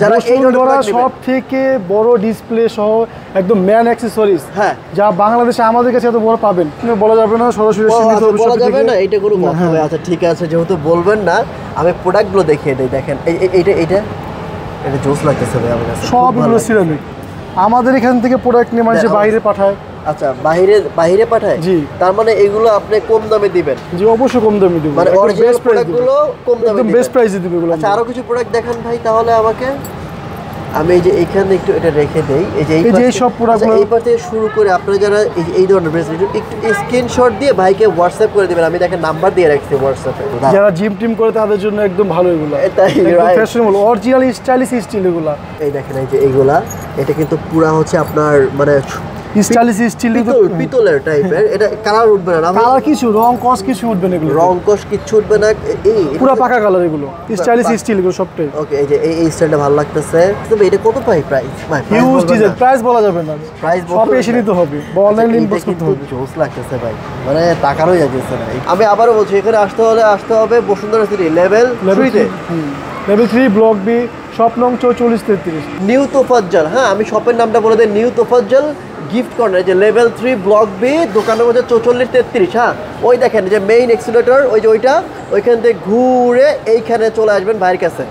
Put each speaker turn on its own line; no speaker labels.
যারা এই ধরনের
সব থেকে বড় ডিসপ্লে সহ একদম ম্যান অ্যাকসেসরিজ,
হ্যাঁ,
যা বাংলাদেশে আমাদের কাছে এত বড় পাবেন বলা যাবে না, সরাসরি
বলা যাবে না, এটা কোনো কথা হবে। আচ্ছা ঠিক আছে, যেহেতু বলবেন না আমি প্রোডাক্টগুলো দেখিয়ে দিই। দেখেন এইটা জোস লাগতেছে ভাই আমার কাছে,
সবগুলো সিরামিক। আমাদের এখান থেকে প্রোডাক্ট নিয়ে মানুষ বাইরে পাঠায়।
আচ্ছা, বাইরে পাঠায়?
জি।
তার মানে এগুলো আপনি কম দামে দিবেন?
জি অবশ্যই কম দামে দিব,
মানে অরিজিনাল প্রোডাক্টগুলো কম দামে দিবেন,
বেস্ট প্রাইসে দিব এগুলো।
আচ্ছা আরো কিছু প্রোডাক্ট দেখান ভাই তাহলে আমাকে। আমি এই যে এইখানে একটু এটা রেখে দেই, এই যে
সব প্রোডাক্টগুলো
এই পাশ থেকে শুরু করে আপনারা যারা এই ধরনের ব্রেসলেট একটু স্ক্রিনশট দিয়ে ভাইকে হোয়াটসঅ্যাপ করে দিবেন। আমি দেখেন নাম্বার দিয়ে রাখছি হোয়াটসঅ্যাপে।
যারা জিম টিম করে তাদের জন্য একদম ভালো এগুলো,
তাই
ফ্যাশনেবল অরিজিনাল স্টাইলিশ স্টিল এগুলো।
এই দেখেন এই যে এইগুলা, এটা কিন্তু পুরা হচ্ছে আপনার মানে
স্টাইলিশ স্টিল,
পিতলের টাইপের। এটা কালার উঠবে না?
কালার কিছু রং কস কিছু উঠবে না, এগুলো
রং কস কিছু উঠবে না, এই
পুরো পাকা কালার এগুলো, স্টাইলিশ স্টিল এগুলো সবটাই।
ওকে, এই যে এই স্টাইলটা ভালো লাগতেছে। তবে এটা কত প্রাইস?
হিউজ ডিজাইন, প্রাইস বলা যাবে না,
প্রাইস
সব এসে নিতে হবে, অনলাইন ইনবক্স করতে হবে।
জোস লাগতেছে ভাই, মানে টাকারও যাচ্ছে না। আমি আবারও বলছি, এখানে আসতে হবে বসুন্ধরা সিটি লেভেল 3 তে,
লেভেল 3 ব্লক বি, শপ নং 4433,
নিউ তোফাজ্জল। হ্যাঁ, আমি শপের নামটা বলে দেই, নিউ তোফাজ্জল গিফট কর্নার, যে লেভেল 3 ব্লক বি, দোকানের মধ্যে 4433। হ্যাঁ, ওই দেখেন যে মেইন এক্সিলেটর, ওই যে ওইখান থেকে ঘুরে এইখানে চলে আসবেন ভাইয়ের কাছে।